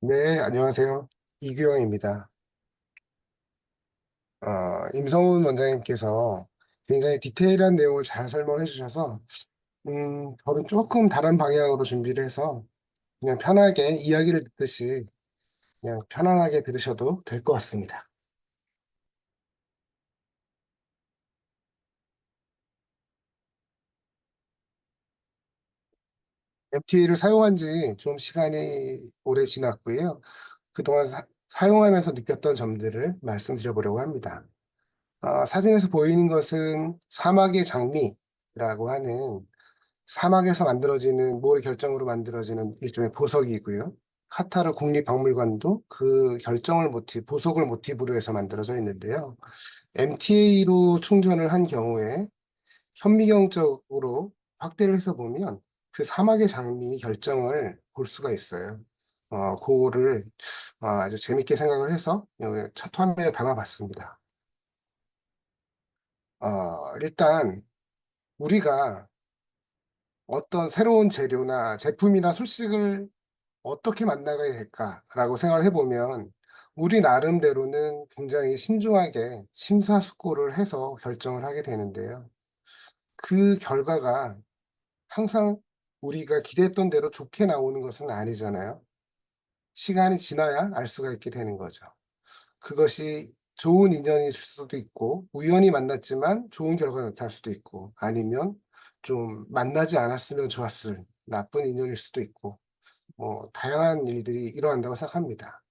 네, 안녕하세요. 이규영입니다. 임성훈 원장님께서 굉장히 디테일한 내용을 잘 설명해 주셔서, 저는 조금 다른 방향으로 준비를 해서 그냥 편하게 이야기를 듣듯이 그냥 편안하게 들으셔도 될 것 같습니다. MTA를 사용한 지 좀 시간이 오래 지났고요. 그동안 사용하면서 느꼈던 점들을 말씀드려 보려고 합니다. 사진에서 보이는 것은 사막의 장미라고 하는 사막에서 만들어지는 모래 결정으로 만들어지는 일종의 보석이고요. 카타르 국립박물관도 그 결정을 보석을 모티브로 해서 만들어져 있는데요. MTA로 충전을 한 경우에 현미경적으로 확대를 해서 보면 그 사막의 장미 결정을 볼 수가 있어요. 그거를 아주 재밌게 생각을 해서 여기 첫 화면에 담아봤습니다. 일단 우리가 어떤 새로운 재료나 제품이나 술식을 어떻게 만나가야 될까라고 생각을 해보면 우리 나름대로는 굉장히 신중하게 심사숙고를 해서 결정을 하게 되는데요. 그 결과가 항상 우리가 기대했던 대로 좋게 나오는 것은 아니잖아요. 시간이 지나야 알 수가 있게 되는 거죠. 그것이 좋은 인연일 수도 있고 우연히 만났지만 좋은 결과가 나타날 수도 있고 아니면 좀 만나지 않았으면 좋았을 나쁜 인연일 수도 있고 다양한 일들이 일어난다고 생각합니다.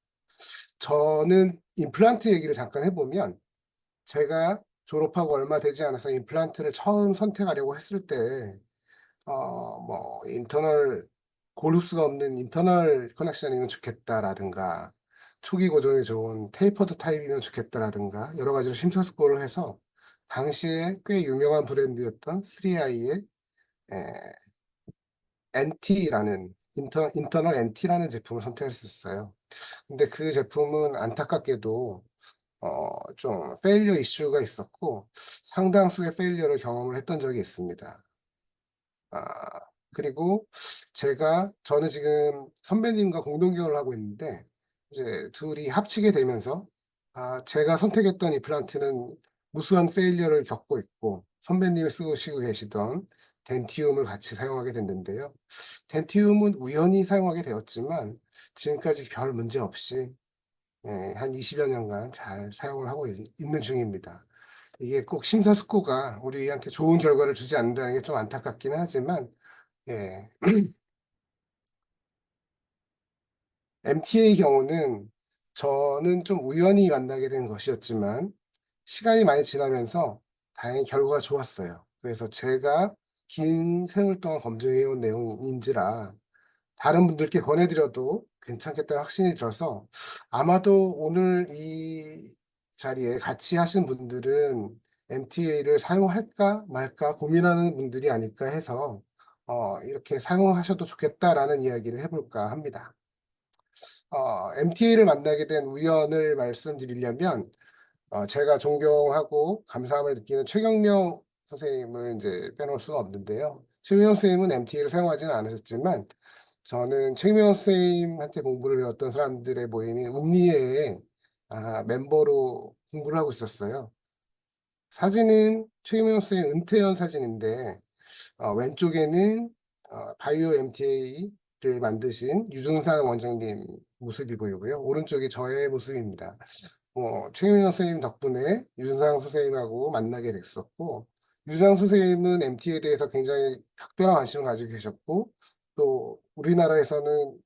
저는 임플란트 얘기를 잠깐 해보면 제가 졸업하고 얼마 되지 않아서 임플란트를 처음 선택하려고 했을 때 인터널 골흡수가 없는 인터널 커넥션이면 좋겠다라든가 초기 고정이 좋은 테이퍼드 타입이면 좋겠다라든가 여러 가지로 심사숙고를 해서 당시에 꽤 유명한 브랜드였던 3I의 NT라는 인터널 NT라는 제품을 선택했었어요. 근데 그 제품은 안타깝게도 좀 페일리어 이슈가 있었고 상당수의 페일리어를 경험을 했던 적이 있습니다. 아, 그리고 저는 지금 선배님과 공동 기업을 하고 있는데 이제 둘이 합치게 되면서 제가 선택했던 이 플란트는 무수한 페일리어를 겪고 있고 선배님이 쓰시고 계시던 덴티움을 같이 사용하게 됐는데요. 덴티움은 우연히 사용하게 되었지만 지금까지 별 문제 없이 한 20여 년간 잘 사용을 하고 있는 중입니다. 이게 꼭 심사숙고가 우리한테 좋은 결과를 주지 않는다는 게 좀 안타깝긴 하지만, 예, MT의 경우는 저는 좀 우연히 만나게 된 것이었지만, 시간이 많이 지나면서 다행히 결과가 좋았어요. 그래서 제가 긴 세월 동안 검증해온 내용인지라 다른 분들께 권해드려도 괜찮겠다는 확신이 들어서 아마도 오늘 이 자리에 같이 하신 분들은 MTA를 사용할까 말까 고민하는 분들이 아닐까 해서 이렇게 사용하셔도 좋겠다라는 이야기를 해볼까 합니다. MTA를 만나게 된 우연을 말씀드리려면 제가 존경하고 감사함을 느끼는 최경명 선생님을 이제 빼놓을 수가 없는데요. 최경명 선생님은 MTA를 사용하지는 않으셨지만 저는 최경명 선생님한테 공부를 배웠던 사람들의 모임인 웅리회의 멤버로 공부를 하고 있었어요. 사진은 최경명 선생님 은퇴한 사진인데 왼쪽에는 바이오 MTA를 만드신 유준상 원장님 모습이 보이고요. 오른쪽이 저의 모습입니다. 최민호 선생님 덕분에 유준상 선생님하고 만나게 됐었고, 유준상 선생님은 MT에 대해서 굉장히 각별한 관심을 가지고 계셨고, 또 우리나라에서는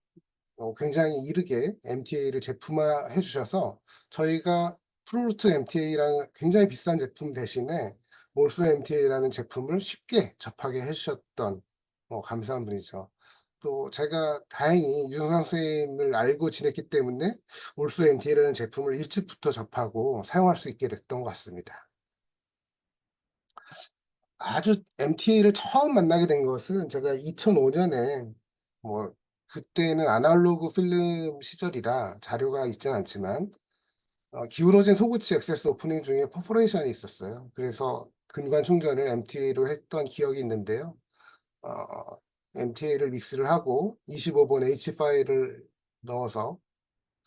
굉장히 이르게 MTA를 제품화해 주셔서 저희가 프로루트 MTA라는 굉장히 비싼 제품 대신에 몰수 MTA라는 제품을 쉽게 접하게 해주셨던 감사한 분이죠. 또 제가 다행히 유승상 선생님을 알고 지냈기 때문에 올수 MTA라는 제품을 일찍부터 접하고 사용할 수 있게 됐던 것 같습니다. 아주 MTA를 처음 만나게 된 것은 제가 2005년에 뭐 그때는 아날로그 필름 시절이라 자료가 있진 않지만 기울어진 소구치 액세스 오프닝 중에 퍼포레이션이 있었어요. 그래서 근관 충전을 MTA로 했던 기억이 있는데요. MTA를 믹스를 하고 25번 H 파일을 넣어서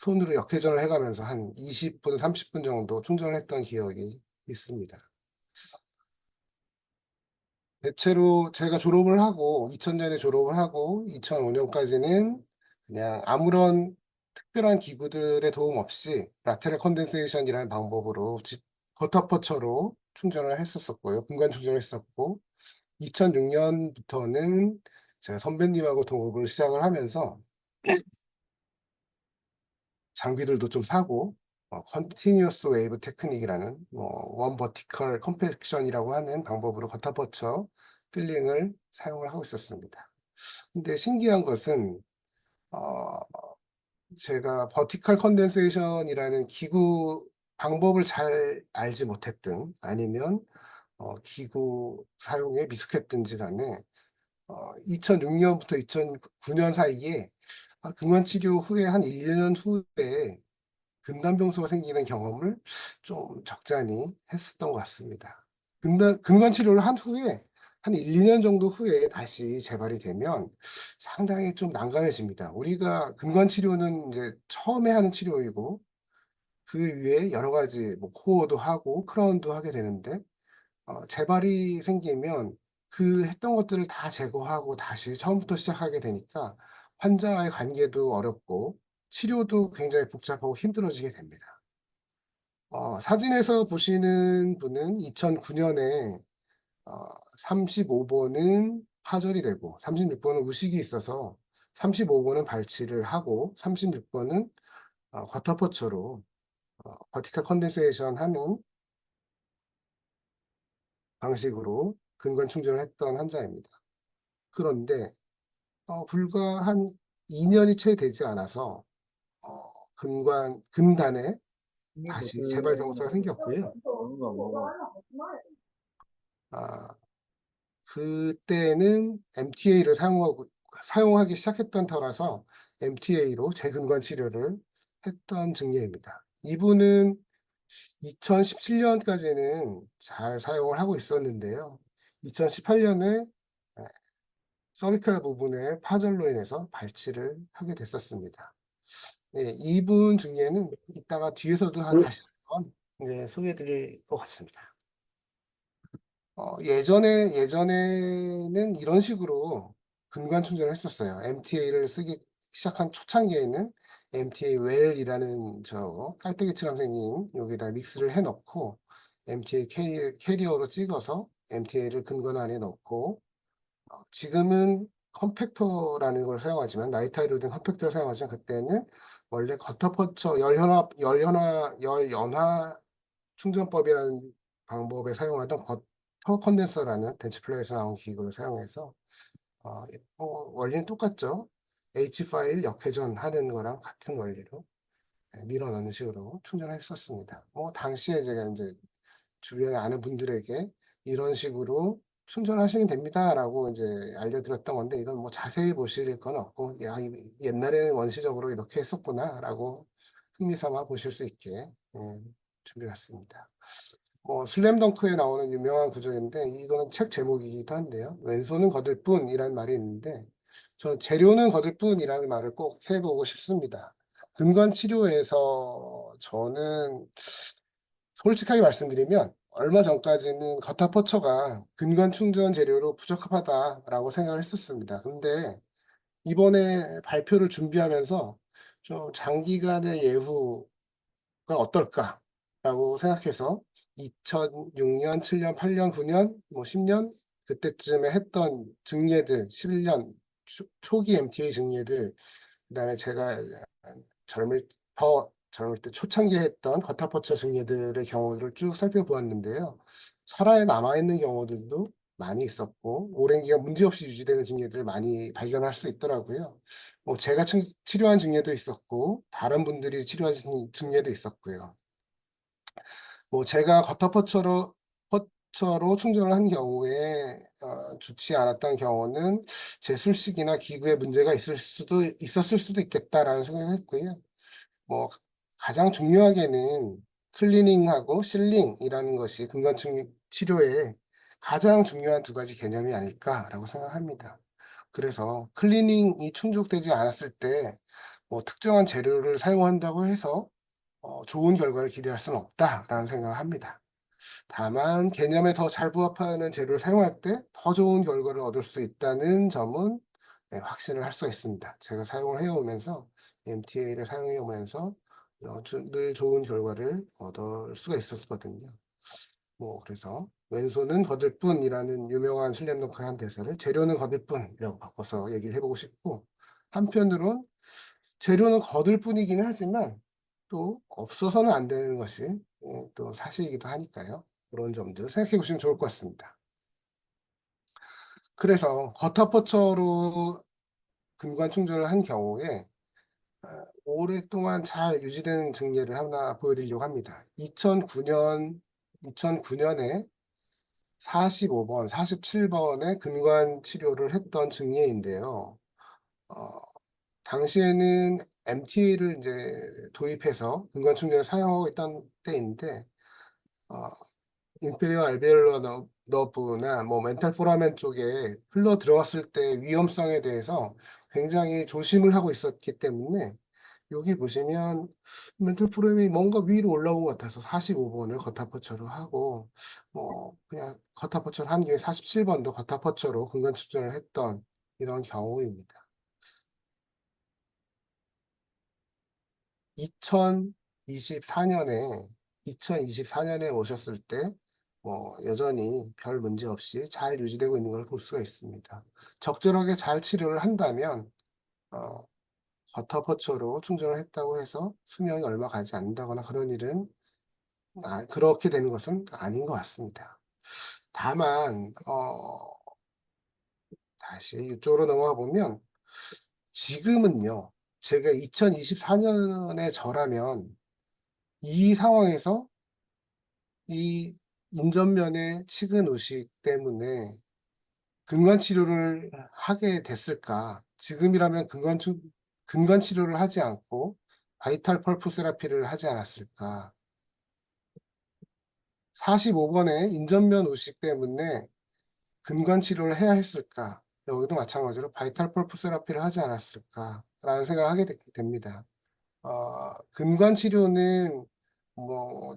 손으로 역회전을 해가면서 한 20분, 30분 정도 충전을 했던 기억이 있습니다. 대체로 제가 졸업을 하고 2000년에 졸업을 하고 2005년까지는 그냥 아무런 특별한 기구들의 도움 없이 라테럴 컨덴세이션이라는 방법으로 버터퍼처로 충전을 했었었고요. 분간 충전을 했었고 2006년부터는 제가 선배님하고 동업을 시작을 하면서 장비들도 좀 사고 컨티뉴어스 웨이브 테크닉이라는 원 버티컬 컴팩션이라고 하는 방법으로 버터퍼처 필링을 사용을 하고 있었습니다. 근데 신기한 것은 어, 제가 버티컬 컨덴세이션이라는 기구 방법을 잘 알지 못했든 아니면 기구 사용에 미숙했든지 간에 2006년부터 2009년 사이에 근관치료 후에 한 1, 2년 후에 근단병수가 생기는 경험을 좀 적잖이 했었던 것 같습니다. 근관치료를 한 후에 한 1, 2년 정도 후에 다시 재발이 되면 상당히 좀 난감해집니다. 우리가 근관치료는 이제 처음에 하는 치료이고 그 위에 여러 가지 뭐 코어도 하고 크라운도 하게 되는데 재발이 생기면 그 했던 것들을 다 제거하고 다시 처음부터 시작하게 되니까 환자와의 관계도 어렵고 치료도 굉장히 복잡하고 힘들어지게 됩니다. 사진에서 보시는 분은 2009년에 35번은 파절이 되고 36번은 우식이 있어서 35번은 발치를 하고 36번은 과터포처로 버티컬 컨덴세이션 하는 방식으로 근관 충전을 했던 환자입니다. 그런데 불과 한 2년이 채 되지 않아서 근단에 다시 재발 경사가 생겼고요. 아, 그때는 MTA를 사용하기 시작했던 터라서 MTA로 재근관 치료를 했던 증례입니다. 이분은 2017년까지는 잘 사용을 하고 있었는데요. 2018년에 서비컬 부분에 파절로 인해서 발치를 하게 됐었습니다. 네, 이분 중에는 이따가 뒤에서도 다시 한번 소개해 드릴 것 같습니다. 예전에는 이런 식으로 근관 충전을 했었어요. MTA를 쓰기 시작한 초창기에는 MTA 웰이라는 저 깔때기처럼 생긴 여기다 믹스를 해 넣고 MTA 캐리어로 찍어서 MTA를 근관 안에 넣고 지금은 컴팩터라는 걸 사용하지만 나이타이로 된 컴팩터를 사용하지만 그때는 원래 커터퍼처 열연화 충전법이라는 방법에 사용하던 버터 컨덴서라는 덴치플레이에서 나온 기구를 사용해서 어, 원리는 똑같죠. H 파일 역회전 하는 거랑 같은 원리로 밀어 넣는 식으로 충전을 했었습니다. 당시에 제가 이제 주변에 아는 분들에게 이런 식으로 충전하시면 됩니다라고 이제 알려드렸던 건데 이건 뭐 자세히 보실 건 없고 야, 옛날에는 원시적으로 이렇게 했었구나라고 흥미삼아 보실 수 있게 준비했습니다. 슬램덩크에 나오는 유명한 구절인데 이거는 책 제목이기도 한데요. 왼손은 거들 뿐이라는 말이 있는데 저는 재료는 거들 뿐이라는 말을 꼭 해보고 싶습니다. 근관 치료에서 저는 솔직하게 말씀드리면 얼마 전까지는 거타포처가 근관 충전 재료로 부적합하다라고 생각을 했었습니다. 근데 이번에 발표를 준비하면서 좀 장기간의 예후가 어떨까라고 생각해서 2006년, 7년, 8년, 9년, 10년 그때쯤에 했던 증례들, 11년 초기 MTA 증례들, 그다음에 제가 젊을 때 초창기에 했던 거타포처 증례들의 경우를 쭉 살펴보았는데요. 설화에 남아있는 경우들도 많이 있었고 오랜 기간 문제없이 유지되는 증례들을 많이 발견할 수 있더라고요. 제가 치료한 증례도 있었고 다른 분들이 치료한 증례도 있었고요. 제가 퍼처로 충전을 한 경우에 좋지 않았던 경우는 제 술식이나 기구에 문제가 있었을 수도 있겠다라는 생각을 했고요. 뭐 가장 중요하게는 클리닝하고 실링이라는 것이 근관 치료의 가장 중요한 두 가지 개념이 아닐까라고 생각합니다. 그래서 클리닝이 충족되지 않았을 때 뭐 특정한 재료를 사용한다고 해서 좋은 결과를 기대할 수는 없다라는 생각을 합니다. 다만 개념에 더 잘 부합하는 재료를 사용할 때 더 좋은 결과를 얻을 수 있다는 점은 네, 확신을 할 수가 있습니다. 제가 사용을 해 오면서 MTA를 사용해 오면서 늘 좋은 결과를 얻을 수가 있었거든요. 뭐 그래서 "왼손은 거들 뿐"이라는 유명한 슬램덩크의 한 대사를 "재료는 거들 뿐"이라고 바꿔서 얘기를 해 보고 싶고, 한편으론 재료는 거들 뿐이기는 하지만 또 없어서는 안 되는 것이 또 사실이기도 하니까요. 그런 점들 생각해 보시면 좋을 것 같습니다. 그래서 겉터포처로 근관 충전을 한 경우에 오랫동안 잘 유지되는 증례를 하나 보여 드리려고 합니다. 2009 년에 45 번, 47 번의 근관 치료를 했던 증례인데요. 어 당시에는 MTA를 인제 도입해서 근관 충전을 사용하고 있던 때인데, 어 인페리어 알베올라 너브나 뭐 멘탈 포라멘 쪽에 흘러 들어갔을 때 위험성에 대해서 굉장히 조심을 하고 있었기 때문에, 여기 보시면 멘탈 포라멘이 뭔가 위로 올라온 것 같아서 45 번을 겉타포처로 하고, 그냥 겉타포처로 한 김에 47 번도 겉타포처로 근관 충전을 했던 이런 경우입니다. 2024 년에 2024 년에 오셨을 때 여전히 별 문제 없이 잘 유지되고 있는 걸 볼 수가 있습니다. 적절하게 잘 치료를 한다면 어 과타포처로 충전을 했다고 해서 수명이 얼마 가지 않는다거나 그런 일은, 그렇게 되는 것은 아닌 것 같습니다. 다만 다시 이쪽으로 넘어가 보면, 지금은요, 제가 2024 년의 저라면 이 상황에서 이 인전면의 치근 의식 때문에 근관 치료를 하게 됐을까? 지금이라면 근관 치료를 하지 않고 바이탈 펄프 세라피를 하지 않았을까? 45 번의 인전면 의식 때문에 근관 치료를 해야 했을까? 여기도 마찬가지로 바이탈 펄프 세라피를 하지 않았을까라는 생각을 하게 됩니다. 근관 치료는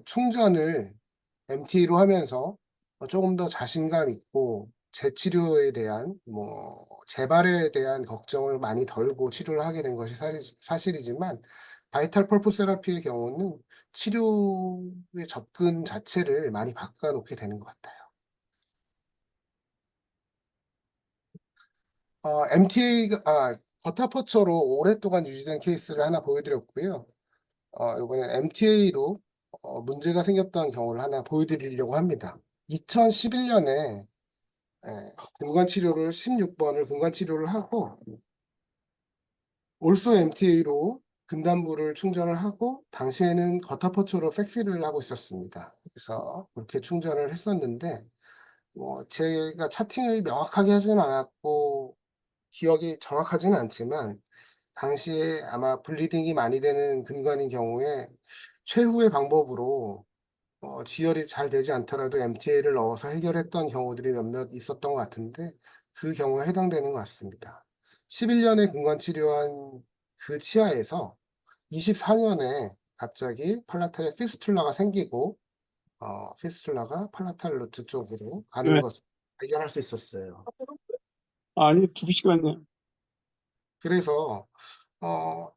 충전을 MT로 하면서 쪼금 더 자신감 있고 재치료에 대한 재발에 대한 걱정을 많이 덜고 치료를 하게 된 것이 사실이지만, 바이탈 펄프 세라피의 경우는 치료의 접근 자체를 많이 바꿔 놓게 되는 것 같아요. MTA가 버타포처로 오랫동안 유지된 케이스를 하나 보여 드렸고요. 요번엔 MTA로 문제가 생겼던 경우를 하나 보여 드리려고 합니다. 2011 년에 근관 치료를 16 번을 근관 치료를 하고 올소 MTA로 근단부를 충전을 하고, 당시에는 거타포처로 백필을 하고 있었습니다. 그래서 그렇게 충전을 했었는데, 제가 차팅을 명확하게 하지는 않았고 기억이 정확하지는 않지만, 당시에 아마 블리딩이 많이 되는 근관인 경우에 최후의 방법으로 지혈이 잘 되지 않더라도 MTA를 넣어서 해결했던 경우들이 몇몇 있었던 것 같은데, 그 경우에 해당되는 것 같습니다. 11 년에 근관 치료한 그 치아에서 24 년에 갑자기 팔라탈에 피스툴라가 생기고 피스툴라가 팔라탈 루트 쪽으로 가는 네. 것을 발견할 수 있었어요. 아니, 2시간이요. 그래서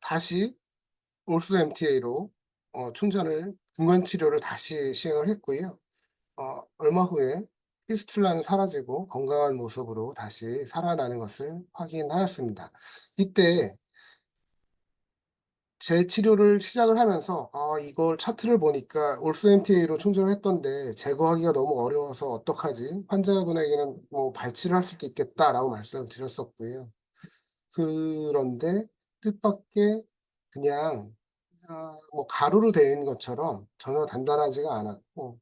다시 올수 MTA로 충전을 근관 치료를 다시 시행을 했고요. 얼마 후에 피스툴라는 사라지고 건강한 모습으로 다시 살아나는 것을 확인하였습니다. 이때 재치료를 시작을 하면서 이걸 차트를 보니까 올수 MTA로 충전을 했던데 제거하기가 너무 어려워서 어떡하지? 환자분에게는 "발치를 할 수도 있겠다."라고 말씀을 드렸었고요. 그런데 뜻밖의, 그냥 가루로 되어 있는 것처럼 전혀 단단하지가 않았고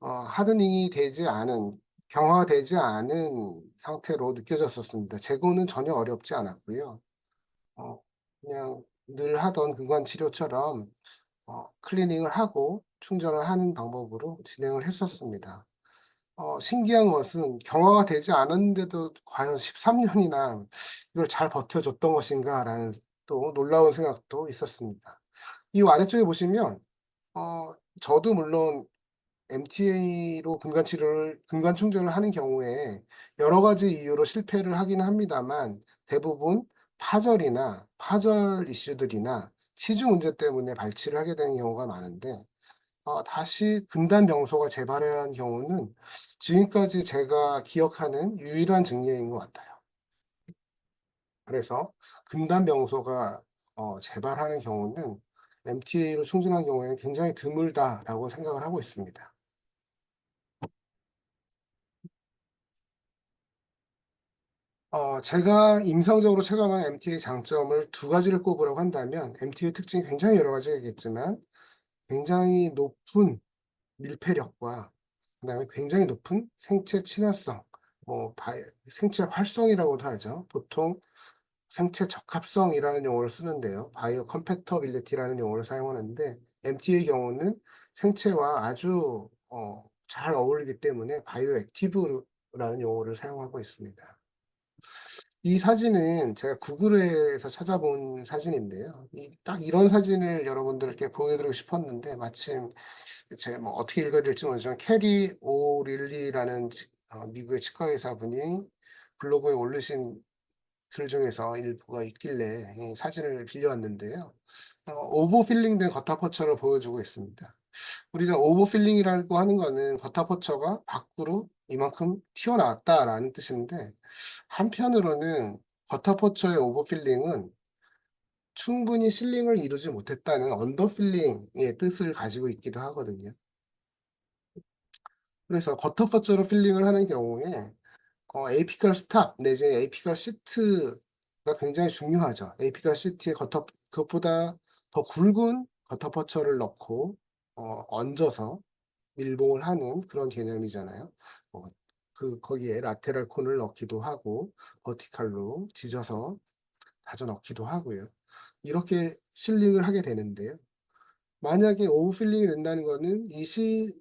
하드닝이 되지 않은, 경화되지 않은 상태로 느껴졌었습니다. 제거는 전혀 어렵지 않았고요. 어 그냥 늘 하던 근관 치료처럼 클리닝을 하고 충전을 하는 방법으로 진행을 했었습니다. 신기한 것은 경화가 되지 않았는데도 과연 13 년이나 이걸 잘 버텨 줬던 것인가라는 또 놀라운 생각도 있었습니다. 이 아래쪽에 보시면 저도 물론 MTA로 근간 충전을 하는 경우에 여러 가지 이유로 실패를 하기는 합니다만 대부분 파절 이슈들이나 치주 문제 때문에 발치를 하게 되는 경우가 많은데 다시 근단 병소가 재발한 경우는 지금까지 제가 기억하는 유일한 증례인 것 같아요. 그래서 근단 병소가 재발하는 경우는 MTA로 충전한 경우에는 굉장히 드물다라고 생각을 하고 있습니다. 제가 임상적으로 체감한 MT의 장점을 두 가지를 꼽으라고 한다면 MT의 특징이 굉장히 여러 가지겠지만 굉장히 높은 밀폐력과 그다음에 굉장히 높은 생체 친화성, 뭐 생체 활성이라고도 하죠. 보통 생체 적합성이라는 용어를 쓰는데요. 바이오 컴패터빌리티라는 용어를 사용하는데 MT의 경우는 생체와 아주 잘 어울리기 때문에 바이오 액티브라는 용어를 사용하고 있습니다. 이 사진은 제가 구글에서 찾아본 사진인데요. 딱 이런 사진을 여러분들께 보여드리고 싶었는데 마침 제가 뭐 어떻게 읽어야 될지 모르지만 캐리 오 릴리라는 미국의 치과 의사분이 블로그에 올리신 글 중에서 일부가 있길래 이 사진을 빌려왔는데요. 오버필링된 겉타포처를 보여주고 있습니다. 우리가 오버필링이라고 하는 거는 겉타포처가 밖으로 이만큼 튀어나왔다라는 뜻인데 한편으로는 겉타포처의 오버필링은 충분히 실링을 이루지 못했다는 언더필링의 뜻을 가지고 있기도 하거든요. 그래서 겉타포처로 필링을 하는 경우에 에이피컬 스탑 내지 에이피컬 시트가 굉장히 중요하죠. 에이피컬 시트에 그것보다 더 굵은 겉타포처를 넣고 얹어서 밀봉을 하는 그런 개념이잖아요. 거기에 라테랄 콘을 넣기도 하고 버티칼로 지져서 다져 넣기도 하고요. 이렇게 실링을 하게 되는데요. 만약에 오버필링이 된다는 거는 이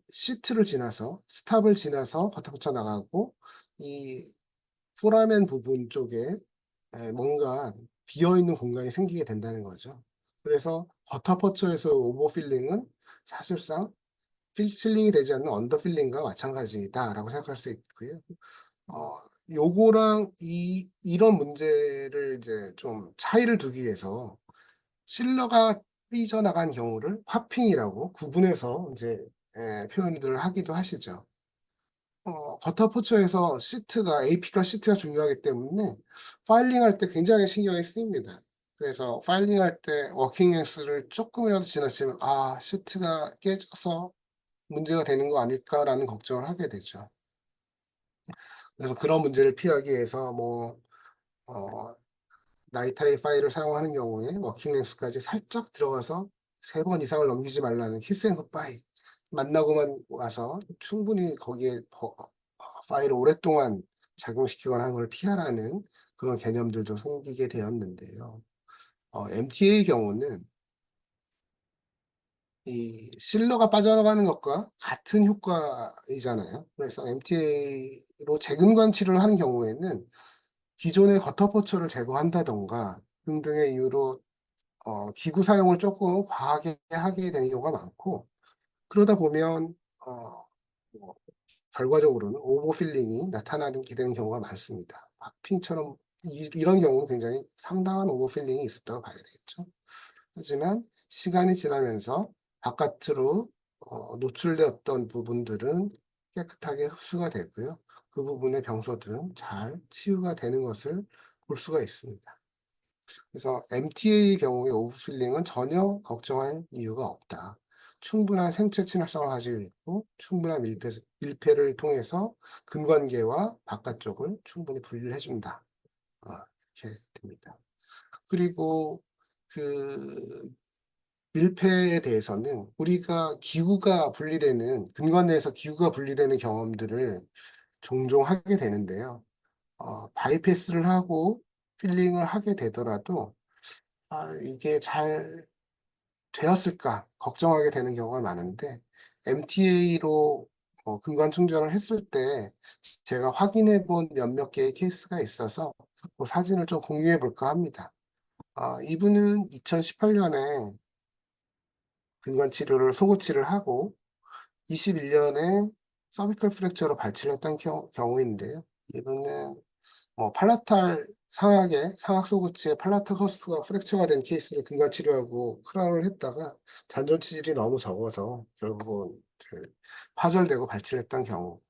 시트를 지나서 스탑을 지나서 겉타붙여 나가고 이 포라멘 부분 쪽에 뭔가 비어있는 공간이 생기게 된다는 거죠. 그래서 겉타포처에서 오버필링은 사실상 필링이 되지 않는 언더필링과 마찬가지다라고 생각할 수 있고요. 어, 요거랑 이런 문제를 이제 좀 차이를 두기 위해서 실러가 삐져나간 경우를 파핑이라고 구분해서 이제 표현들을 하기도 하시죠. 겉타포처에서 AP가 시트가 중요하기 때문에 파일링할 때 굉장히 신경이 쓰입니다. 그래서 파일링할 때 워킹 엑스를 조금이라도 지나치면 시트가 깨져서 문제가 되는 거 아닐까라는 걱정을 하게 되죠. 그래서 그런 문제를 피하기 위해서 어, 나이타이 파일을 사용하는 경우에 워킹 렉스까지 살짝 들어가서 3번 이상을 넘기지 말라는 키스 앤 굿바이 만나고만 와서 충분히 거기에 파일을 오랫동안 작용시키거나 하는 걸 피하라는 그런 개념들도 생기게 되었는데요. MTA의 경우는 이 실러가 빠져나가는 것과 같은 효과이잖아요. 그래서 MTA로 재근관 치료를 하는 경우에는 기존의 겉터포처를 제거한다던가 등등의 이유로 기구 사용을 조금 과하게 하게 되는 경우가 많고 그러다 보면 뭐 결과적으로는 오버필링이 나타나게 되는 경우가 많습니다. 팝핑처럼 이런 경우는 굉장히 상당한 오버필링이 있었다고 봐야 되겠죠. 하지만 시간이 지나면서 바깥으로 노출되었던 부분들은 깨끗하게 흡수가 되고요. 그 부분의 병소들은 잘 치유가 되는 것을 볼 수가 있습니다. 그래서 MTA의 경우에 오버필링은 전혀 걱정할 이유가 없다. 충분한 생체 친화성을 가지고 있고 충분한 밀폐를 통해서 근관계와 바깥쪽을 충분히 분리를 해준다. 이렇게 됩니다. 그리고 그 밀폐에 대해서는 우리가 기구가 분리되는 근관 내에서 기구가 분리되는 경험들을 종종 하게 되는데요. 바이패스를 하고 필링을 하게 되더라도 이게 잘 되었을까 걱정하게 되는 경우가 많은데 MTA로 근관 충전을 했을 때 제가 확인해 본 몇몇 개의 케이스가 있어서 그 사진을 좀 공유해 볼까 합니다. 이분은 2018년에 근관 치료를 소고치를 하고 21년에 서비컬 프랙처로 발치를 했던 경우인데요. 이분은 팔라탈 상악 소구치에 팔라탈 커스프가 프랙처가 된 케이스를 근관 치료하고 크라운을 했다가 잔존 치질이 너무 적어서 결국은 파절되고 발치를 했던 경우.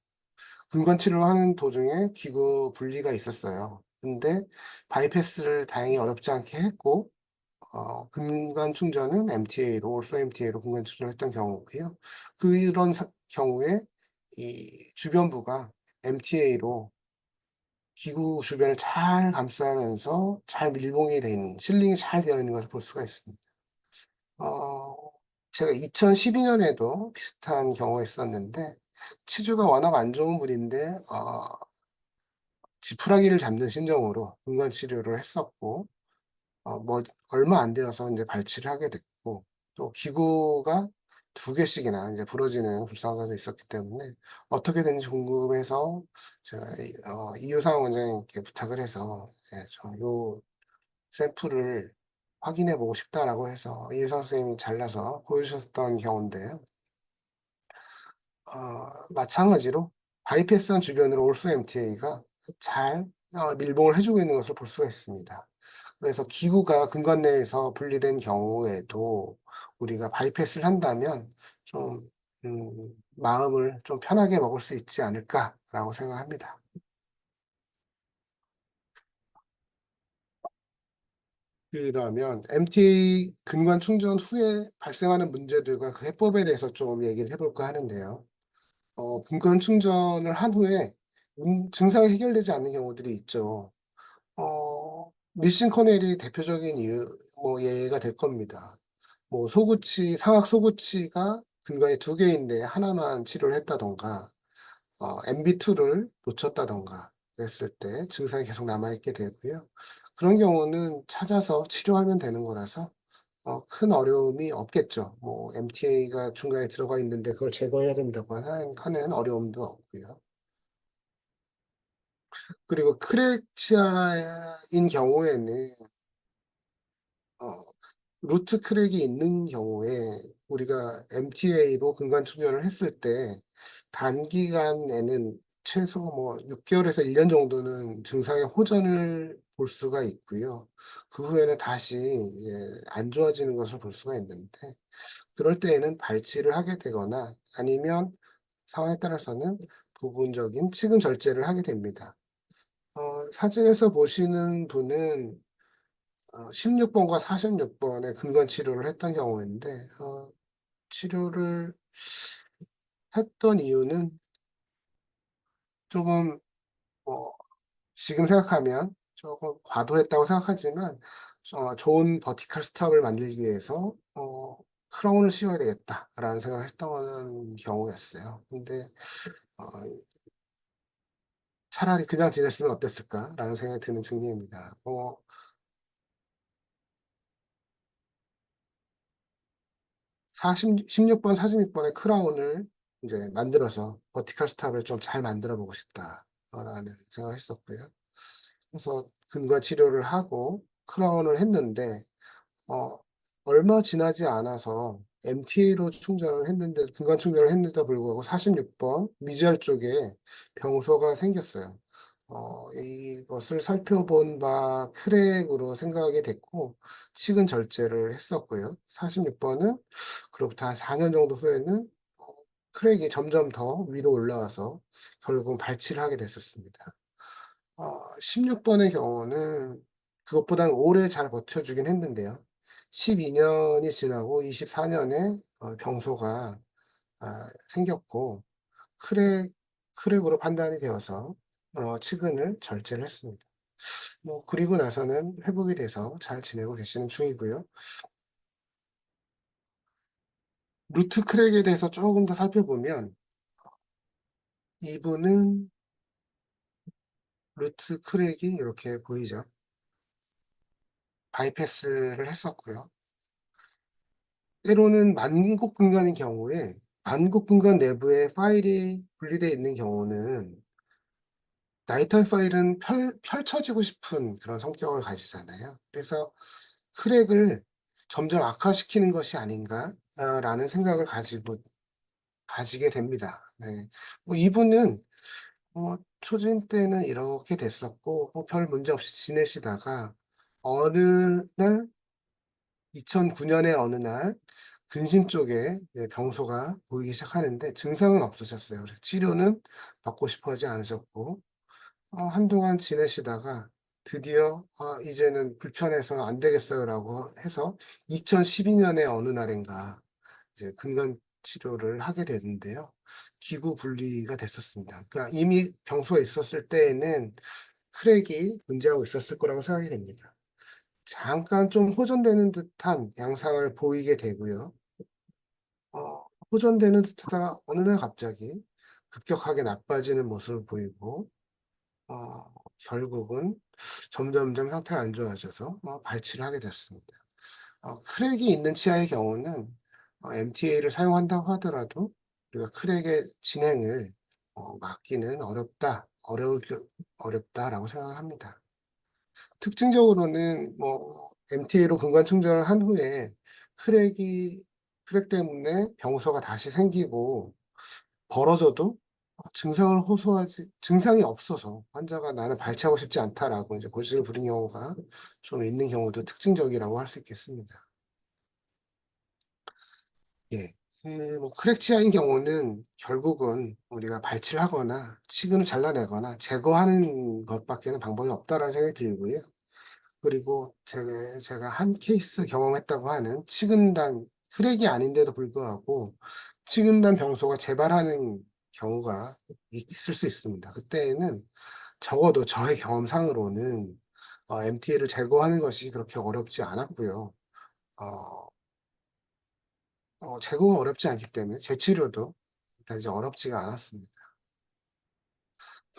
근관 치료하는 도중에 기구 분리가 있었어요. 근데 바이패스를 다행히 어렵지 않게 했고 근간 충전은 MTA로 올소 MTA로 근간 충전을 했던 경우고요. 그런 경우에 이 주변부가 MTA로 기구 주변을 잘 감싸면서 잘 밀봉이 돼 있는 실링이 잘 되어 있는 것을 볼 수가 있습니다. 어, 제가 2012년에도 비슷한 경우가 있었는데 치주가 워낙 안 좋은 분인데 지푸라기를 잡는 심정으로 근간 치료를 했었고 뭐 얼마 안 되어서 이제 발치를 하게 됐고 또 기구가 두 개씩이나 이제 부러지는 불상사도 있었기 때문에 어떻게 되는지 궁금해서 제가 이유상 원장님께 부탁을 해서 요 샘플을 확인해 보고 싶다라고 해서 이유상 선생님이 잘라서 보여주셨던 경우인데요. 마찬가지로 바이패스한 주변으로 올소 MTA가 잘 밀봉을 해주고 있는 것을 볼 수가 있습니다. 그래서 기구가 근관 내에서 분리된 경우에도 우리가 바이패스를 한다면 좀 마음을 좀 편하게 먹을 수 있지 않을까라고 생각합니다. 그러면 MTA 근관 충전 후에 발생하는 문제들과 그 해법에 대해서 좀 얘기를 해볼까 하는데요. 근관 충전을 한 후에 증상이 해결되지 않는 경우들이 있죠. 미신 커넬이 대표적인 뭐 예가 될 겁니다. 뭐 상악 소구치가 근간이 두 개인데 하나만 치료를 했다던가, MB2를 놓쳤다던가 그랬을 때 증상이 계속 남아있게 되고요. 그런 경우는 찾아서 치료하면 되는 거라서 큰 어려움이 없겠죠. 뭐 MTA가 중간에 들어가 있는데 그걸 제거해야 된다고 하는 어려움도 없고요. 그리고 크랙치아인 경우에는 어, 루트 크랙이 있는 경우에 우리가 MTA로 근간 충전을 했을 때 단기간에는 최소 뭐 6개월에서 1년 정도는 증상의 호전을 볼 수가 있고요. 그 후에는 다시 안 좋아지는 것을 볼 수가 있는데 그럴 때에는 발치를 하게 되거나 아니면 상황에 따라서는 부분적인 치근 절제를 하게 됩니다. 사진에서 보시는 분은 16번과 46번에 근건 치료를 했던 경우인데, 치료를 했던 이유는 조금, 어, 지금 생각하면 조금 과도했다고 생각하지만, 좋은 버티컬 스탑을 만들기 위해서, 크라운을 씌워야 되겠다라는 생각을 했던 경우였어요. 근데, 어, 차라리 그냥 지냈으면 어땠을까라는 생각이 드는 증상입니다. 16번, 46번의 크라운을 이제 만들어서 버티컬 스탑을 좀 잘 만들어 보고 싶다라는 생각을 했었고요. 그래서 근과 치료를 하고 크라운을 했는데, 어, 얼마 지나지 않아서 MTA로 충전을 했는데, 근간 충전을 했는데도 불구하고 46번 미지알 쪽에 병소가 생겼어요. 이것을 살펴본 바 크랙으로 생각이 됐고, 치근 절제를 했었고요. 46번은 그로부터 한 4년 정도 후에는 어, 크랙이 점점 더 위로 올라와서 결국은 발치를 하게 됐었습니다. 16번의 경우는 그것보다는 오래 잘 버텨주긴 했는데요. 12년이 지나고 24년에 병소가 생겼고 크랙으로 판단이 되어서 치근을 절제를 했습니다. 뭐 그리고 나서는 회복이 돼서 잘 지내고 계시는 중이고요. 루트 크랙에 대해서 조금 더 살펴보면 이분은 루트 크랙이 이렇게 보이죠. 바이패스를 했었고요. 때로는 만곡 분간인 경우에 만곡 분간 내부에 파일이 분리되어 있는 경우는 나이터 파일은 펼쳐지고 싶은 그런 성격을 가지잖아요. 그래서 크랙을 점점 악화시키는 것이 아닌가라는 생각을 가지게 됩니다. 네. 뭐 이분은 초진 때는 이렇게 됐었고 뭐 별 문제 없이 지내시다가 어느 날 2009년의 어느 날 근심 쪽에 병소가 보이기 시작하는데 증상은 없으셨어요. 그래서 치료는 받고 싶어 하지 않으셨고 한동안 지내시다가 드디어 이제는 불편해서 안 되겠어요라고 해서 2012년의 어느 날인가 이제 근간 치료를 하게 되는데요. 기구 분리가 됐었습니다. 그러니까 이미 병소가 있었을 때에는 크랙이 존재하고 있었을 거라고 생각이 됩니다. 잠깐 좀 호전되는 듯한 양상을 보이게 되고요. 호전되는 듯하다가 어느 날 갑자기 급격하게 나빠지는 모습을 보이고 결국은 점점점 상태가 안 좋아져서 발치를 하게 됐습니다. 크랙이 있는 치아의 경우는 MTA를 사용한다고 하더라도 우리가 크랙의 진행을 막기는 어렵다라고 생각을 합니다. 특징적으로는 뭐 MTA로 근관 충전을 한 후에 크랙 때문에 병소가 다시 생기고 벌어져도 증상이 없어서 환자가 나는 발치하고 싶지 않다라고 이제 고집을 부린 경우가 좀 있는 경우도 특징적이라고 할 수 있겠습니다. 예. 뭐 크랙치아인 경우는 결국은 우리가 발치를 하거나 치근을 잘라내거나 제거하는 것밖에는 방법이 없다라는 생각이 들고요. 그리고 제가 한 케이스 경험했다고 하는 치근단, 크랙이 아닌데도 불구하고 치근단 병소가 재발하는 경우가 있을 수 있습니다. 그때는 적어도 저의 경험상으로는 MTA를 제거하는 것이 그렇게 어렵지 않았고요. 어, 제거가 어렵지 않기 때문에 재치료도 이제 어렵지가 않았습니다.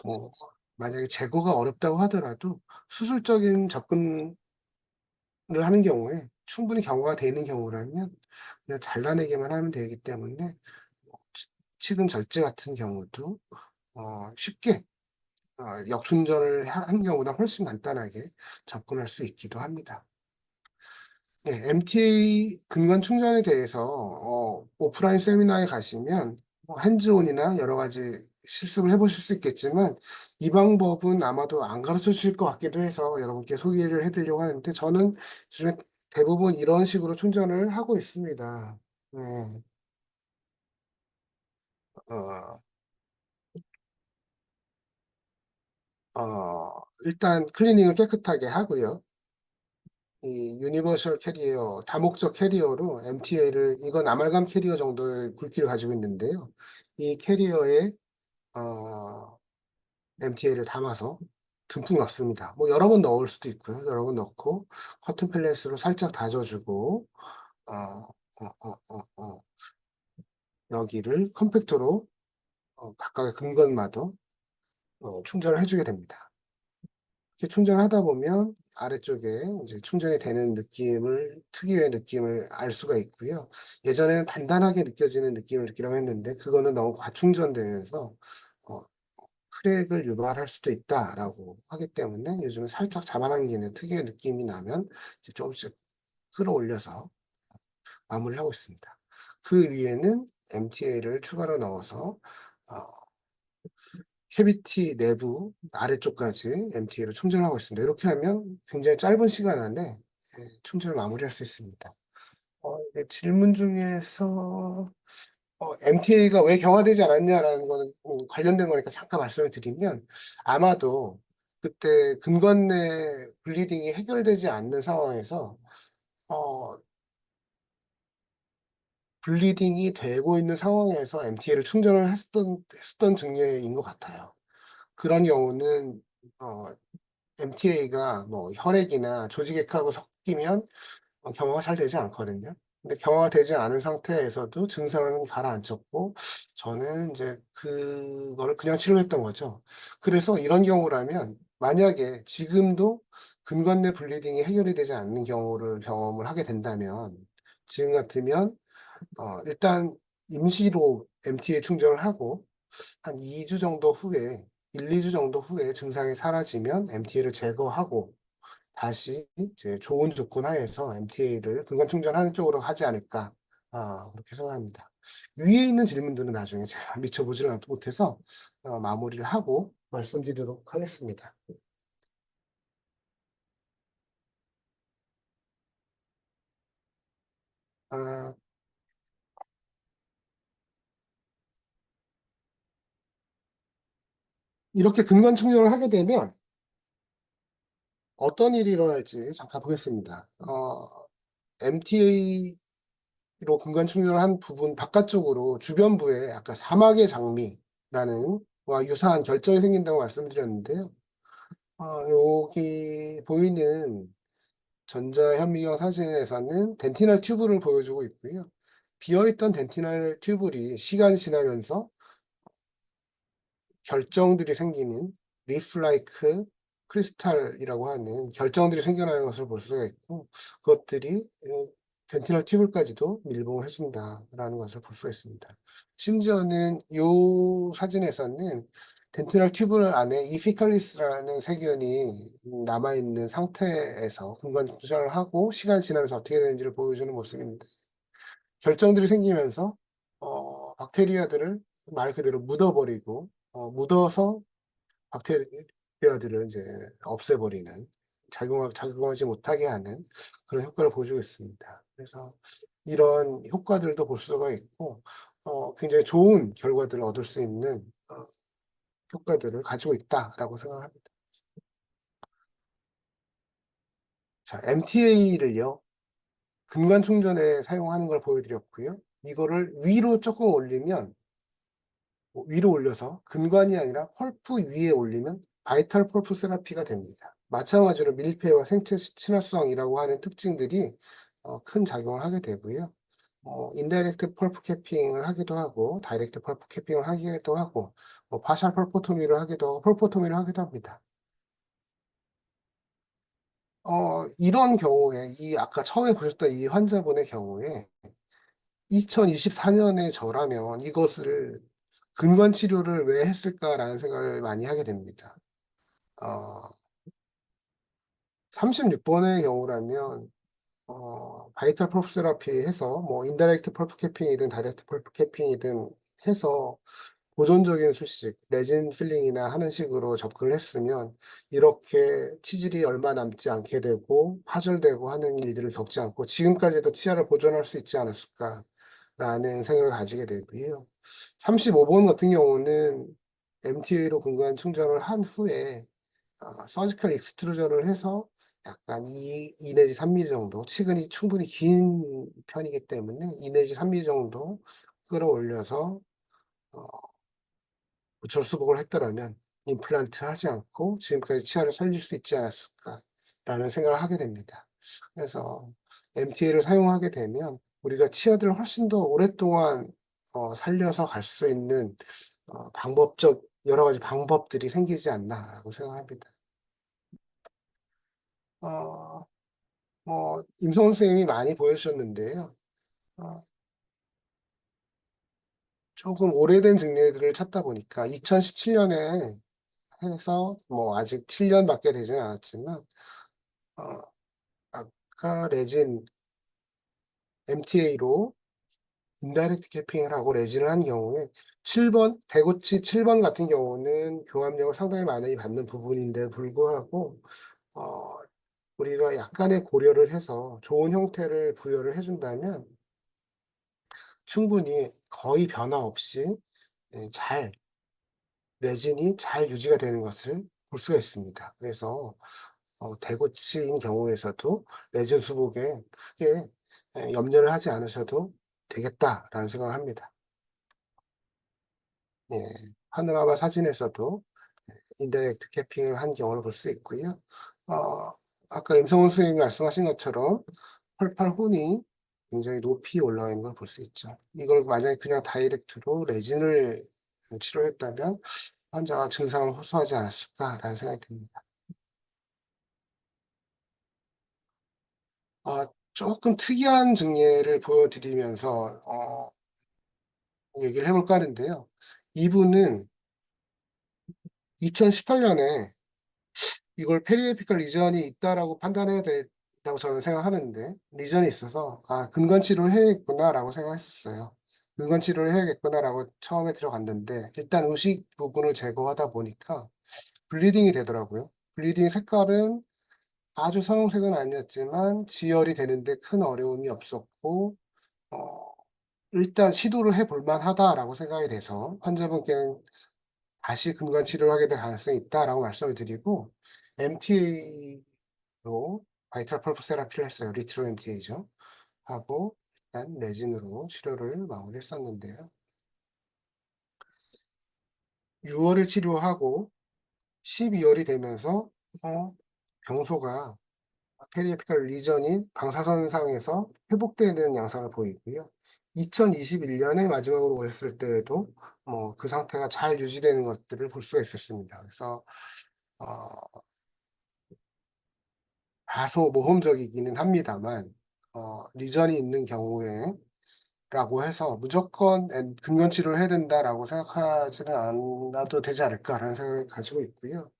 뭐, 만약에 제거가 어렵다고 하더라도 수술적인 접근을 하는 경우에 충분히 경과가 되는 경우라면 그냥 잘라내기만 하면 되기 때문에 치근 절제 같은 경우도 쉽게 역충전을 하는 경우보다 훨씬 간단하게 접근할 수 있기도 합니다. 네, MTA 근관 충전에 대해서 오프라인 세미나에 가시면 뭐 핸즈온이나 여러 가지 실습을 해보실 수 있겠지만 이 방법은 아마도 안 가르쳐 주실 것 같기도 해서 여러분께 소개를 해드리려고 하는데 저는 요즘에 대부분 이런 식으로 충전을 하고 있습니다. 네, 어, 일단 클리닝을 깨끗하게 하고요. 이 유니버셜 캐리어, 다목적 캐리어로 MTA를, 이건 아말감 캐리어 정도의 굵기를 가지고 있는데요. 이 캐리어에 MTA를 담아서 듬뿍 넣습니다. 뭐 여러 번 넣을 수도 있고요. 여러 번 넣고 커튼 펠렛으로 살짝 다져주고 어, 여기를 컴팩터로 각각의 근건마다 충전을 해주게 됩니다. 이렇게 충전을 하다 보면 아래쪽에 이제 충전이 되는 특유의 느낌을 알 수가 있고요. 예전에는 단단하게 느껴지는 느낌을 느끼려고 했는데 그거는 너무 과충전되면서 어, 크랙을 유발할 수도 있다라고 하기 때문에 요즘은 살짝 잡아당기는 특유의 느낌이 나면 이제 조금씩 끌어올려서 마무리를 하고 있습니다. 그 위에는 MTA를 추가로 넣어서 캐비티 내부 아래쪽까지 MTA로 충전하고 있습니다. 이렇게 하면 굉장히 짧은 시간 안에 충전을 마무리할 수 있습니다. 질문 중에서 MTA가 왜 경화되지 않았냐라는 거는 관련된 거니까 잠깐 말씀을 드리면 아마도 그때 근관 내 블리딩이 해결되지 않는 상황에서 어, 블리딩이 되고 있는 상황에서 MTA를 충전을 했던 증례인 것 같아요. 그런 경우는 MTA가 뭐 혈액이나 조직액하고 섞이면 경화가 잘 되지 않거든요. 근데 경화가 되지 않은 상태에서도 증상은 가라앉혔고, 저는 이제 그거를 그냥 치료했던 거죠. 그래서 이런 경우라면, 만약에 지금도 근관내 블리딩이 해결이 되지 않는 경우를 경험을 하게 된다면, 지금 같으면, 일단 임시로 MTA 충전을 하고, 한 2주 정도 후에, 1, 2주 정도 후에 증상이 사라지면 MTA를 제거하고, 다시 이제 좋은 조건 하에서 MTA를 근간 충전하는 쪽으로 하지 않을까, 그렇게 생각합니다. 위에 있는 질문들은 나중에 제가 미처 보지를 못해서 마무리를 하고 말씀드리도록 하겠습니다. 아, 이렇게 근간 충전을 하게 되면 어떤 일이 일어날지 잠깐 보겠습니다. MTA로 근간 충전을 한 부분 바깥쪽으로 주변부에 아까 사막의 장미라는 와 유사한 결정이 생긴다고 말씀드렸는데요. 여기 보이는 전자현미경 사진에서는 덴티널 튜브를 보여주고 있고요. 비어있던 덴티널 튜브들이 시간이 지나면서 결정들이 생기는 리플라이크 크리스탈이라고 하는 결정들이 생겨나는 것을 볼 수가 있고, 그것들이 덴티널 튜브까지도 밀봉을 해준다라는 것을 볼 수가 있습니다. 심지어는 이 사진에서는 덴티널 튜브 안에 이피칼리스라는 세균이 남아있는 상태에서 근간 추정을 하고 시간이 지나면서 어떻게 되는지를 보여주는 모습입니다. 결정들이 생기면서 박테리아들을 말 그대로 묻어버리고 묻어서 박테리아들을 이제 없애버리는 작용하지 못하게 하는 그런 효과를 보여주고 있습니다. 그래서 이런 효과들도 볼 수가 있고 굉장히 좋은 결과들을 얻을 수 있는 효과들을 가지고 있다라고 생각합니다. 자, MTA를요 근간 충전에 사용하는 걸 보여드렸고요. 이거를 위로 조금 올리면 위로 올려서 근관이 아니라 펄프 위에 올리면 바이탈 펄프 세라피가 됩니다. 마찬가지로 밀폐와 생체 친화성이라고 하는 특징들이 큰 작용을 하게 되고요. 인다이렉트 펄프 캐핑을 하기도 하고 다이렉트 펄프 캐핑을 하기도 하고 파샬 펄포토미를 하기도 하고 펄포토미를 하기도 합니다. 이런 경우에 이 아까 처음에 보셨던 이 환자분의 경우에 2024년에 저라면 이것을 근관 치료를 왜 했을까라는 생각을 많이 하게 됩니다. 어, 36번의 경우라면 바이탈 펄프 세라피 해서 뭐 인다이렉트 펄프 캐핑이든 다이렉트 펄프 캐핑이든 해서 보존적인 수식, 레진 필링이나 하는 식으로 접근을 했으면 이렇게 치질이 얼마 남지 않게 되고 파절되고 하는 일들을 겪지 않고 지금까지도 치아를 보존할 수 있지 않았을까라는 생각을 가지게 되고요. 35번 같은 경우는 MTA로 근간 충전을 한 후에 서지컬 익스트루전을 해서 약간 2 내지 3mm 정도, 치근이 충분히 긴 편이기 때문에 2 내지 3mm 정도 끌어올려서 어, 고철 수복을 했더라면 임플란트 하지 않고 지금까지 치아를 살릴 수 있지 않았을까라는 생각을 하게 됩니다. 그래서 MTA를 사용하게 되면 우리가 치아들을 훨씬 더 오랫동안 살려서 갈 수 있는 방법적 여러 가지 방법들이 생기지 않나라고 생각합니다. 어, 임성훈 선생님이 많이 보여주셨는데요. 어, 조금 오래된 증례들을 찾다 보니까 2017년에 해서 뭐 아직 7년밖에 되지는 않았지만 어, 아까 레진 MTA로 인다이렉트 캐핑을 하고 레진을 한 경우에 7번 대구치 7번 같은 경우는 교합력을 상당히 많이 받는 부분인데 불구하고 어, 우리가 약간의 고려를 해서 좋은 형태를 부여를 해준다면 충분히 거의 변화 없이 잘 레진이 잘 유지가 되는 것을 볼 수가 있습니다. 그래서 대구치인 경우에서도 레진 수복에 크게 염려를 하지 않으셔도 되겠다라는 생각을 합니다. 예, 파노라마 사진에서도 인다이렉트 캐핑을 한 경우를 볼 수 있고요. 어, 아까 임성훈 선생님이 말씀하신 것처럼 펄팔 혼이 굉장히 높이 올라와 있는 걸 볼 수 있죠. 이걸 만약에 그냥 다이렉트로 레진을 치료했다면 환자가 증상을 호소하지 않았을까라는 생각이 듭니다. 조금 특이한 증례를 보여드리면서 얘기를 해볼까 하는데요. 이분은 2018년에 이걸 페리에피컬 리전이 있다라고 판단해야 된다고 저는 생각하는데, 리전이 있어서 근건 치료를 해야겠구나라고 생각했었어요. 근건 치료를 해야겠구나라고 처음에 들어갔는데, 일단 의식 부분을 제거하다 보니까 블리딩이 되더라고요. 블리딩 색깔은 아주 선홍색은 아니었지만 지혈이 되는데 큰 어려움이 없었고, 어, 일단 시도를 해볼 만하다라고 생각이 돼서 환자분께는 다시 근관 치료를 하게 될 가능성이 있다라고 말씀을 드리고, MTA로 바이탈 펄프 세라피를 했어요. 리트로 MTA죠. 하고 일단 레진으로 치료를 마무리했었는데요. 6월에 치료하고 12월이 되면서 병소가 페리에피컬 리전이 방사선상에서 회복되는 양상을 보이고요. 2021년에 마지막으로 오셨을 때에도 그 상태가 잘 유지되는 것들을 볼 수가 있었습니다. 그래서 어, 다소 모험적이기는 합니다만 리전이 있는 경우에 라고 해서 무조건 근건 치료를 해야 된다라고 생각하지는 않아도 되지 않을까라는 생각을 가지고 있고요.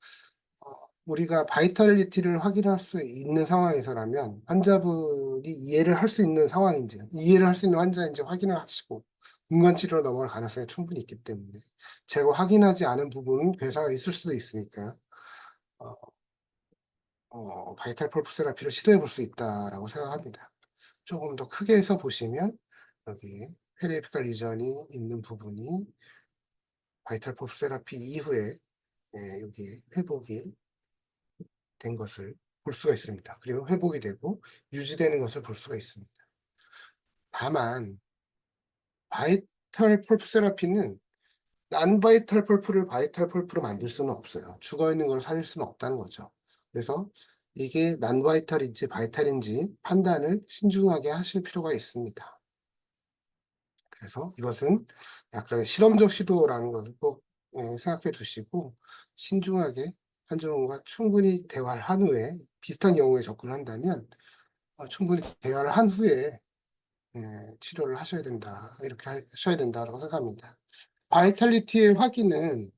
어, 우리가 바이탈리티를 확인할 수 있는 상황에서라면 환자분이 이해를 할 수 있는 상황인지, 이해를 할 수 있는 환자인지 확인을 하시고 근건 치료로 넘어갈 가능성이 충분히 있기 때문에 제가 확인하지 않은 부분은 괴사가 있을 수도 있으니까요. 어, 바이탈 펄프 세라피를 시도해 볼 수 있다라고 생각합니다. 조금 더 크게 해서 보시면 여기 페리에피컬 리전이 있는 부분이 바이탈 펄프 세라피 이후에 여기 회복이 된 것을 볼 수가 있습니다. 그리고 회복이 되고 유지되는 것을 볼 수가 있습니다. 다만 바이탈 펄프 세라피는 난바이탈 펄프를 바이탈 펄프로 만들 수는 없어요. 죽어있는 걸 살릴 수는 없다는 거죠. 그래서 이게 난바이탈인지 바이탈인지 판단을 신중하게 하실 필요가 있습니다. 그래서 이것은 약간 실험적 시도라는 것을 꼭 생각해 두시고 신중하게 환자분과 충분히 대화를 한 후에 비슷한 경우에 접근한다면 충분히 대화를 한 후에 치료를 하셔야 된다. 이렇게 하셔야 된다라고 생각합니다. 바이탈리티의 확인은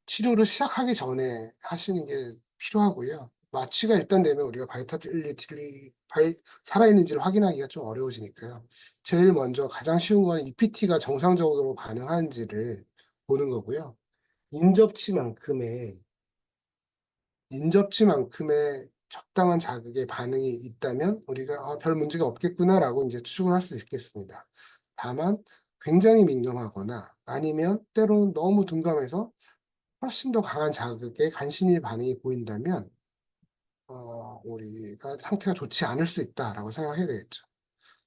치료를 시작하기 전에 하시는 게 필요하고요. 마취가 일단 되면 우리가 살아있는지를 확인하기가 좀 어려워지니까요. 제일 먼저 가장 쉬운 건 EPT가 정상적으로 반응하는지를 보는 거고요. 인접치만큼의 인접치만큼의 적당한 자극의 반응이 있다면 우리가 별 문제가 없겠구나라고 이제 추측을 할 수 있겠습니다. 다만 굉장히 민감하거나 아니면 때로는 너무 둔감해서 훨씬 더 강한 자극에 간신히 반응이 보인다면 우리가 상태가 좋지 않을 수 있다라고 생각해야 되겠죠.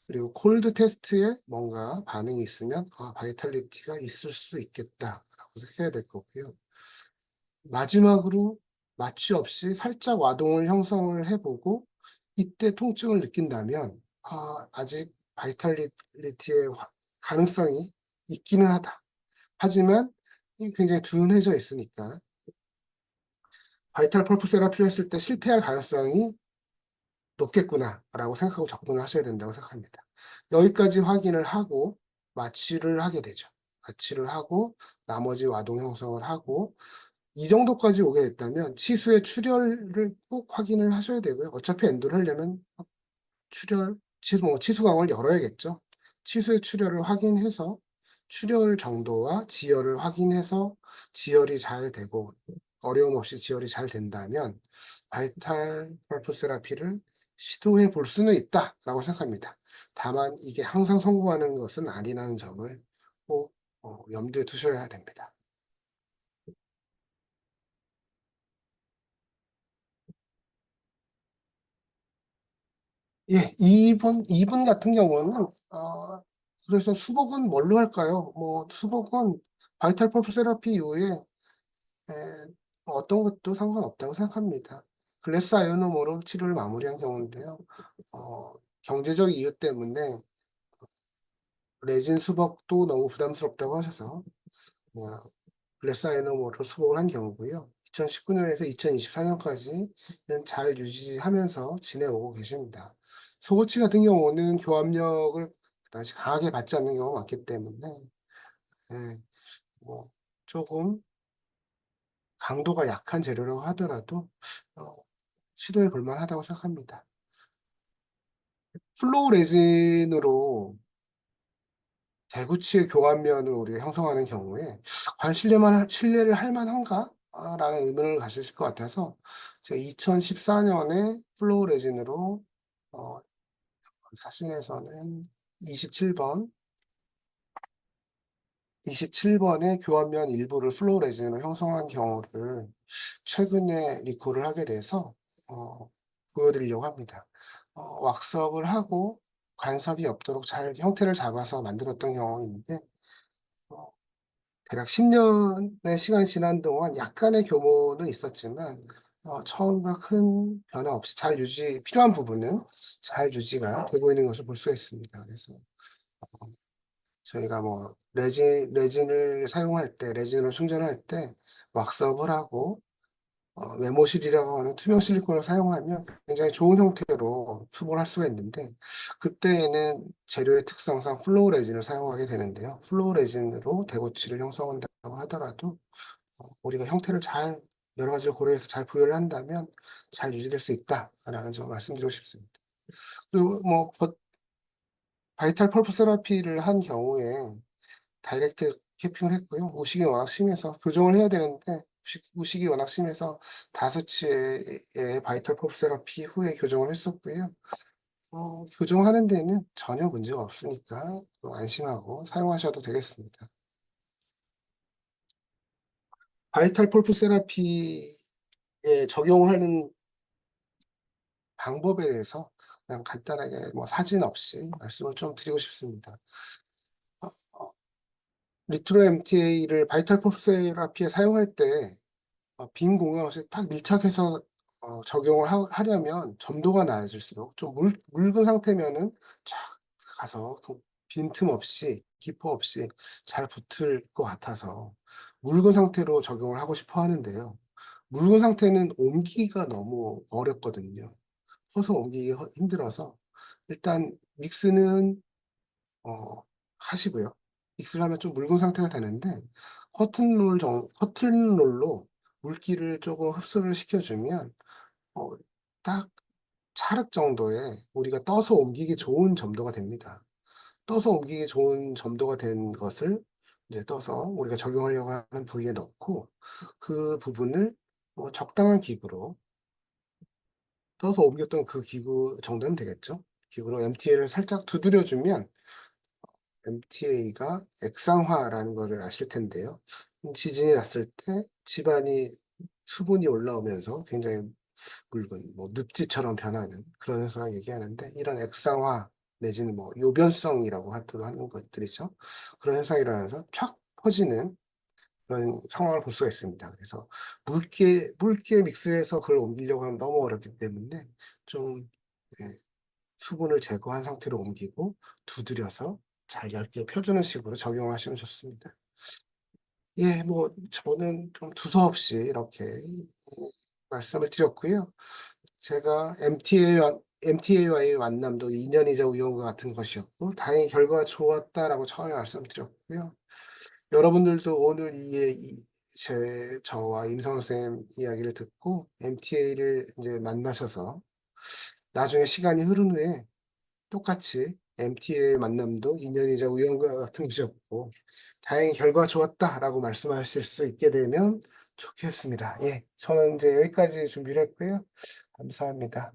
그리고 콜드 테스트에 뭔가 반응이 있으면 바이탈리티가 있을 수 있겠다라고 생각해야 될 거고요. 마지막으로 마취 없이 살짝 와동을 형성을 해보고 이때 통증을 느낀다면 아직 바이탈리티의 가능성이 있기는 하다. 하지만 굉장히 둔해져 있으니까 바이탈 펄프 세라피를 했을 때 실패할 가능성이 높겠구나라고 생각하고 접근을 하셔야 된다고 생각합니다. 여기까지 확인을 하고 마취를 하게 되죠. 마취를 하고 나머지 와동 형성을 하고 이 정도까지 오게 됐다면 치수의 출혈을 꼭 확인을 하셔야 되고요. 어차피 엔도를 하려면 치수광을 열어야겠죠. 치수의 출혈을 확인해서 출혈 정도와 지혈을 확인해서 지혈이 잘 되고 어려움 없이 지혈이 잘 된다면 바이탈 펄프 세라피를 시도해 볼 수는 있다라고 생각합니다. 다만 이게 항상 성공하는 것은 아니라는 점을 꼭 염두에 두셔야 됩니다. 예, 이분 같은 경우는 그래서 수복은 뭘로 할까요? 수복은 바이탈 펄프 세라피 이후에 에, 어떤 것도 상관없다고 생각합니다. 글래스 아이오노모로 치료를 마무리한 경우인데요. 어, 경제적 이유 때문에 레진 수복도 너무 부담스럽다고 하셔서 그냥 글래스 아이오노모로 수복을 한 경우고요. 2019년에서 2024년까지는 잘 유지하면서 지내오고 계십니다. 소고치 같은 경우는 교합력을 다시 강하게 받지 않는 경우가 많기 때문에 예, 뭐 조금 강도가 약한 재료라고 하더라도 어, 시도해 볼 만하다고 생각합니다. 플로우 레진으로 대구치의 교환면을 우리가 형성하는 경우에 과연 신뢰를 할 만한가? 라는 의문을 가지실 것 같아서 제가 2014년에 플로우 레진으로 어, 사진에서는 27번 27번의 교환면 일부를 플로우 레진으로 형성한 경우를 최근에 리콜을 하게 돼서 어, 보여드리려고 합니다. 왁스업을 하고 간섭이 없도록 잘 형태를 잡아서 만들었던 경우인데 어, 대략 10년의 시간이 지난 동안 약간의 교모는 있었지만 처음과 큰 변화 없이 잘 필요한 부분은 잘 유지가 되고 있는 것을 볼 수가 있습니다. 그래서 저희가 뭐 레진을 사용할 때, 레진으로 충전할 때 왁스업을 하고 메모실이라고 하는 투명 실리콘을 사용하면 굉장히 좋은 형태로 수분을 할 수가 있는데 그때에는 재료의 특성상 플로우 레진을 사용하게 되는데요. 플로우 레진으로 대고치를 형성한다고 하더라도 우리가 형태를 잘 여러 가지를 고려해서 잘 부여를 한다면 잘 유지될 수 있다라는 점 말씀드리고 싶습니다. 그리고 뭐 바이탈 펄프 세라피를 한 경우에 다이렉트 캐핑을 했고요. 우식이 워낙 심해서 교정을 해야 되는데 우식이 워낙 심해서 5치의 바이탈 펄프 세라피 후에 교정을 했었고요. 교정하는 데는 전혀 문제가 없으니까 또 안심하고 사용하셔도 되겠습니다. 바이탈 펄프 세라피에 적용하는 방법에 대해서 그냥 간단하게 뭐 사진 없이 말씀을 좀 드리고 싶습니다. 어, 어, 리트로 MTA를 바이탈 펄프 세라피에 사용할 때 빈 공간 없이 딱 밀착해서 적용을 하려면 점도가 낮을수록 좀 묽은 상태면은 쫙 가서 그 빈틈 없이 기포 없이 잘 붙을 것 같아서 묽은 상태로 적용을 하고 싶어 하는데요. 묽은 상태는 옮기기가 너무 어렵거든요. 퍼서 옮기기 힘들어서 일단 믹스는 하시고요. 믹스를 하면 좀 묽은 상태가 되는데 커튼롤로 물기를 조금 흡수를 시켜주면 어, 딱 찰흙 정도의 우리가 떠서 옮기기 좋은 점도가 됩니다. 떠서 옮기기 좋은 점도가 된 것을 이제 떠서 우리가 적용하려고 하는 부위에 넣고 그 부분을 적당한 기구로 떠서 옮겼던 그 기구 정도는 되겠죠. 기구로 MTL을 살짝 두드려주면 MTA가 액상화라는 것을 아실 텐데요. 지진이 났을 때 집안이 수분이 올라오면서 굉장히 묽은 뭐 늪지처럼 변하는 그런 현상을 얘기하는데 이런 액상화 내지는 뭐 요변성이라고 하는 것들이죠. 그런 현상이 일어나서 촥 퍼지는 그런 상황을 볼 수가 있습니다. 그래서 묽게 믹스해서 그걸 옮기려고 하면 너무 어렵기 때문에 좀 예, 수분을 제거한 상태로 옮기고 두드려서 잘 얇게 펴주는 식으로 적용하시면 좋습니다. 예, 뭐 저는 좀 두서없이 이렇게 말씀을 드렸고요. 제가 MTA와의 만남도 인연이자 우연과 같은 것이었고 다행히 결과가 좋았다라고 처음에 말씀드렸고요. 여러분들도 오늘 저와 임성호 쌤 이야기를 듣고 MTA를 이제 만나셔서 나중에 시간이 흐른 후에 똑같이 MTA의 만남도 인연이자 우연과 같은 것이었고 다행히 결과가 좋았다라고 말씀하실 수 있게 되면 좋겠습니다. 예, 저는 이제 여기까지 준비를 했고요. 감사합니다.